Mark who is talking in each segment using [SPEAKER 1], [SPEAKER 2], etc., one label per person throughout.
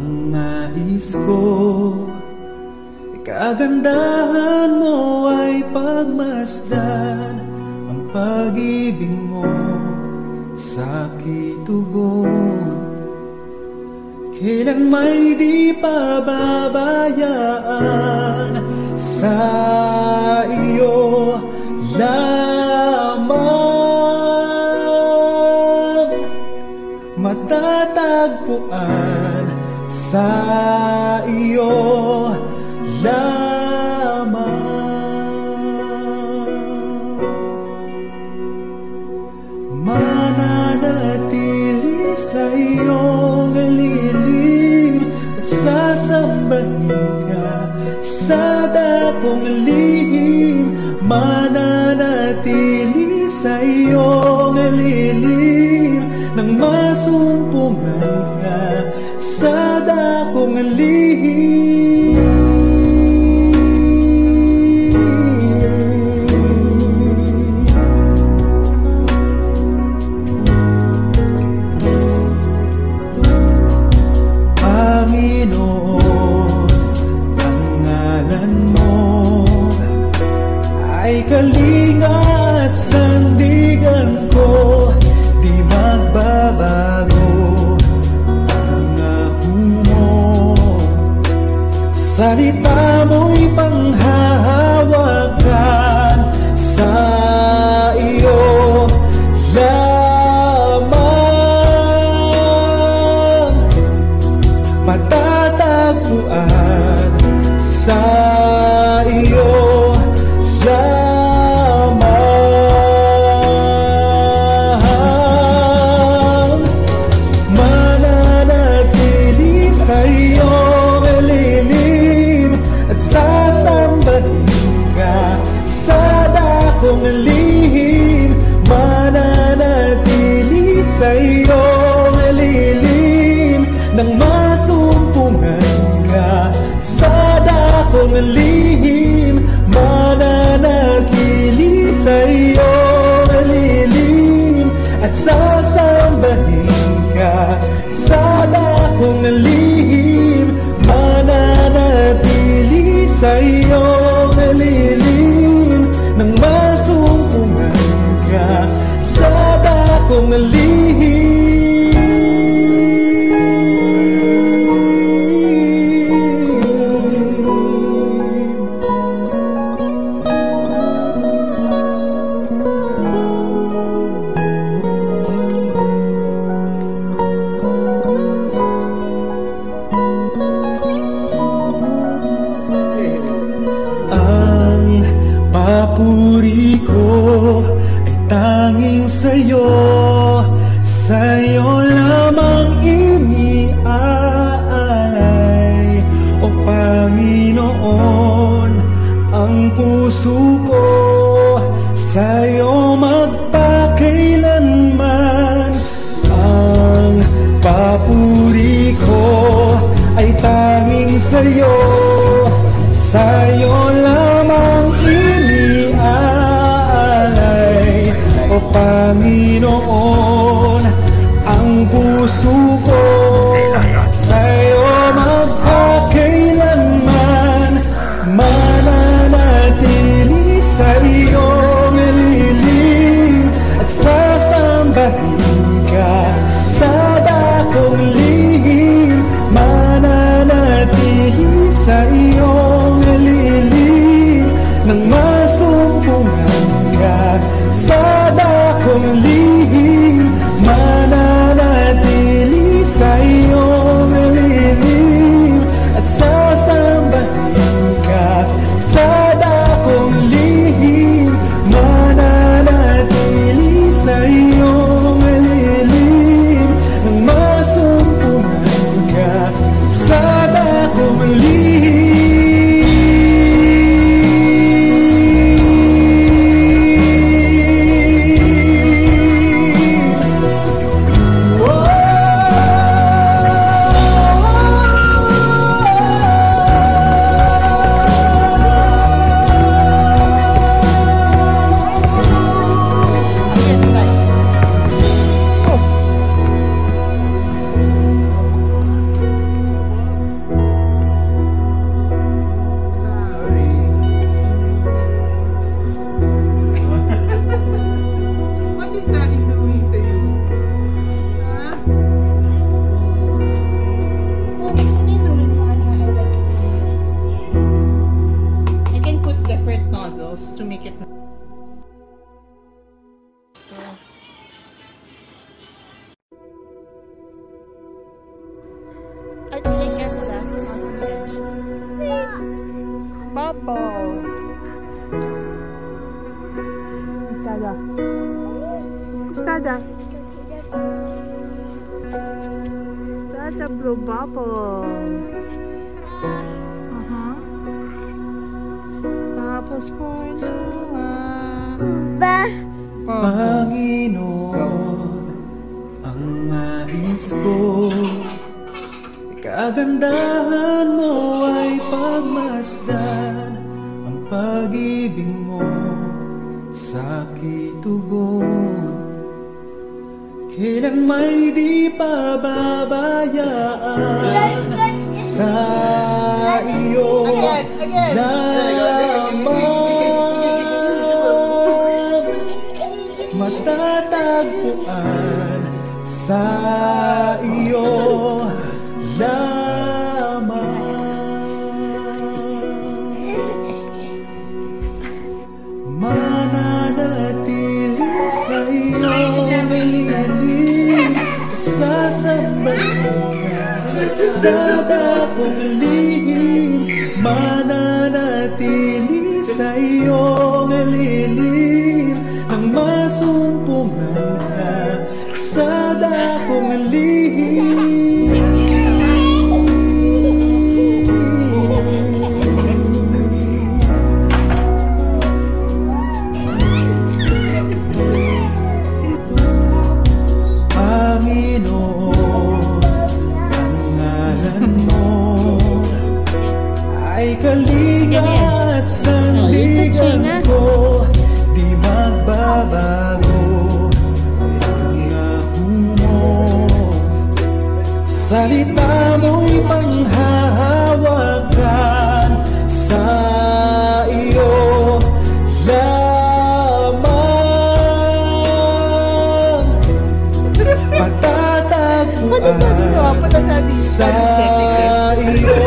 [SPEAKER 1] Ang nais ko, kagandahan mo ay pagmasdan ang pag-ibig mo sa kitugon. Kailan may di pababayaan, sa iyo lamang matatagpuan, sa iyo lamang mananatili sa iyong lilim at sasambahin ka sa dakong lihim. Mananatili sa iyong lilim nang masumpungan ka sa dakong lihim. Panginoon, ang ngalan mo ay kalinga at sandigan ko, di magbabago ang aho mo. Salita mo'y panghahawakan, sa iyo lamang matatagpuan, sa iyo lamang mananatili sa iyong lilim at sasambahin ka sa dakong lihim. Mananatili sa iyong lilim nang masumpungan ka sa dakong lihim. Mananatili sa iyong lilim at sasambahin ka sa dakong lihim. Mananatili sa iyong lilim nang masumpungan ka sa dakong lihim. Ang papuri ko ay tanging sa'yo, sa'yo lamang iniaalay. O Panginoon, ang puso ko sa'yo magpakailanman. Ang papuri ko ay tanging sa'yo, sa'yo lamang iniaalay. O Panginoon, ang puso ko sa'yo magpakailanman. Mananatili sa iyong lilim at sasambahin ka sa dakong lihim. Mananatili sa iyong lilim nang masumpungan ka sa dakong lihim. Mananatili sa iyong lilim at sasambahin ka sa dakong lihim. Mananatili sa iyong lilim nang masumpungan ka sa dakong lihim.
[SPEAKER 2] purple. Estada. Estada. That's a blue bubble. Tapos for Noah.
[SPEAKER 1] Panginoon, ang nais ko, kagandahan mo ay pagmasdan, ang pag-ibig mo sa kitugon. Kailan may di pababayaan sa iyo lamang, matatagpuan sa iyo lamang. Mananatili sa iyong lilim at sasambahin ka sa dakong lihim. Mananatili sa iyong lilim nang masumpungan ka sa dakong lihim. Kalinga at sandigan ko, di magbabago ang ako mo. Salita mo'y panghahawakan sa iyo lamang, patatagpuan sa iyo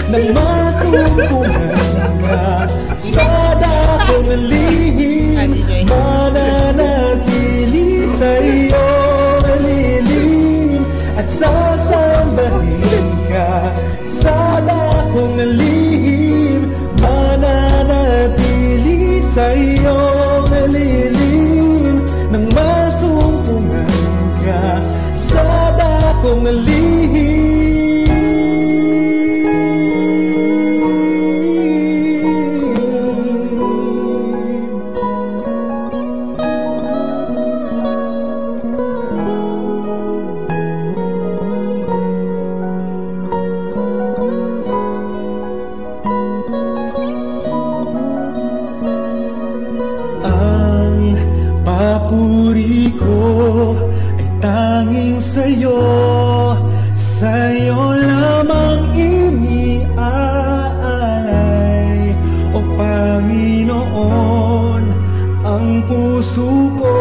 [SPEAKER 1] nang masumpungan ka sa dakong lihim. Mananatili sa iyong lilim at sasambahin ka sa dakong lihim. Mananatili sa iyong lilim nang masumpungan ka sa dakong lihim. Papuri ko ay tanging sa'yo, sa'yo lamang iniaalay. O Panginoon, ang puso ko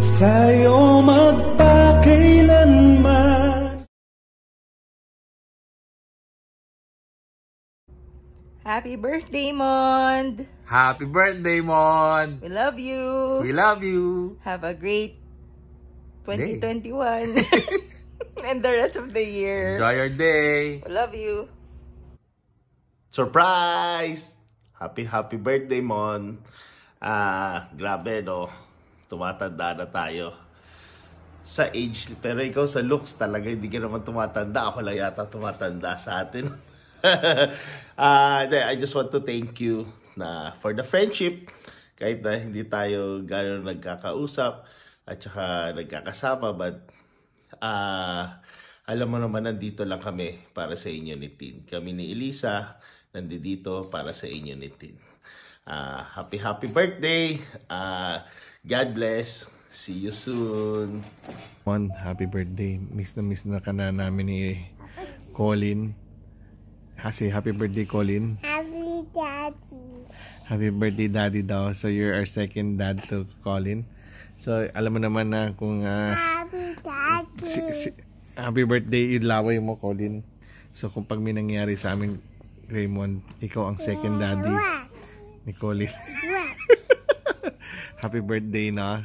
[SPEAKER 1] sa'yo magpakailanman.
[SPEAKER 2] Happy birthday, Mond!
[SPEAKER 3] Happy birthday, Mon!
[SPEAKER 2] We love you!
[SPEAKER 3] We love you!
[SPEAKER 2] Have a great 2021 and the rest of the year.
[SPEAKER 3] Enjoy your day!
[SPEAKER 2] We love you!
[SPEAKER 4] Surprise! Happy birthday, Mon! Grabe, no? Tumatanda na tayo. Sa age, pero ikaw sa looks talaga hindi ka naman tumatanda. Ako lang yata tumatanda sa atin. I just want to thank you for the friendship, kahit na hindi tayo gano'n nagkakausap at saka nagkakasama, but alam mo naman, nandito lang kami para sa inyo ni Tin. Kami ni Elisa nandito para sa inyo ni Tin. Happy birthday! God bless! See you soon!
[SPEAKER 5] Happy birthday! Miss na ka na namin ni Colin. Happy birthday, Colin.
[SPEAKER 6] Happy Daddy.
[SPEAKER 5] Happy birthday, Daddy daw. So you're our second dad to Colin. So, alam mo naman na kung happy birthday, ilaway mo, Colin. So, kung pag may nangyari sa amin, Raymond, ikaw ang second daddy ni Colin. Happy birthday, no?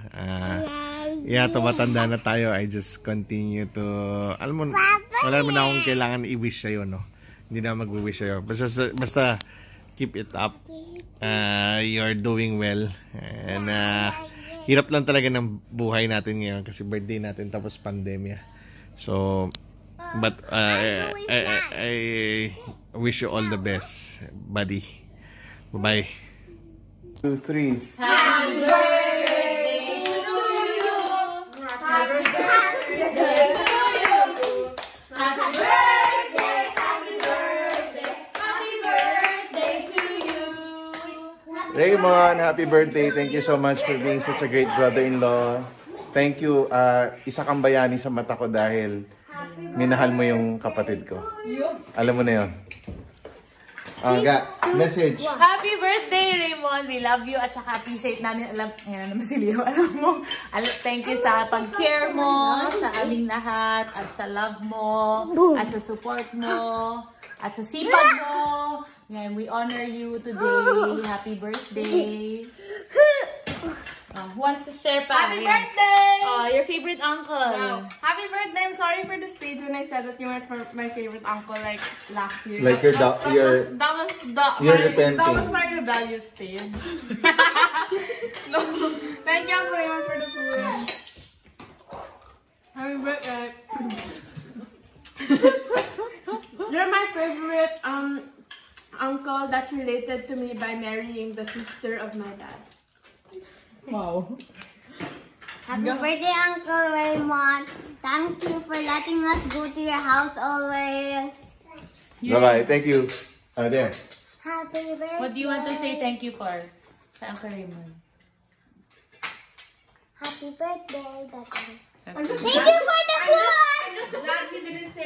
[SPEAKER 5] Yeah, tumatanda na tayo. I just continue to... Alam mo, wala naman akong kailangan i-wish sa'yo, no? Hindi na mag-wish sa'yo. Basta keep it up. You're doing well. And hirap lang talaga ng buhay natin ngayon kasi birthday natin tapos pandemya. So, but I wish you all the best, buddy. Bye-bye.
[SPEAKER 1] 2, 3.
[SPEAKER 6] Happy birthday to you. Happy birthday to you. Happy birthday, happy birthday, happy birthday to you.
[SPEAKER 1] Raymond, happy birthday. Thank you so much for being such a great brother-in-law. Thank you. Isa kang bayani sa mata ko dahil minahal mo yung kapatid ko. Alam mo na yun. Message.
[SPEAKER 6] Happy birthday, Raymond. We love you at saka appreciate namin. Alam, yan naman si Leo. Alam mo, thank you sa pag-care mo, sa aming lahat, at sa love mo, at sa support mo, at sa sipag mo. Yan, we honor you today. Happy birthday. Who wants to share pa?
[SPEAKER 2] Happy birthday!
[SPEAKER 6] Your favorite uncle.
[SPEAKER 2] Wow. Happy birthday! I'm sorry for the stage when I said that you were my favorite uncle like last year.
[SPEAKER 1] Like
[SPEAKER 2] that was
[SPEAKER 1] repenting.
[SPEAKER 2] That was my rebellious stage. No, thank you very much for the food. Happy birthday! You're my favorite uncle that's related to me by marrying the sister of my dad.
[SPEAKER 6] Wow.
[SPEAKER 7] Happy birthday, Uncle Raymond. Thank you for letting us go to your house always.
[SPEAKER 1] Bye-bye. Thank you. There.
[SPEAKER 7] Happy birthday.
[SPEAKER 6] What do you want to say thank you for? Sa Uncle Raymond.
[SPEAKER 7] Happy birthday, Daddy.
[SPEAKER 6] Okay.
[SPEAKER 7] Thank you for the food!
[SPEAKER 2] Dad, he didn't say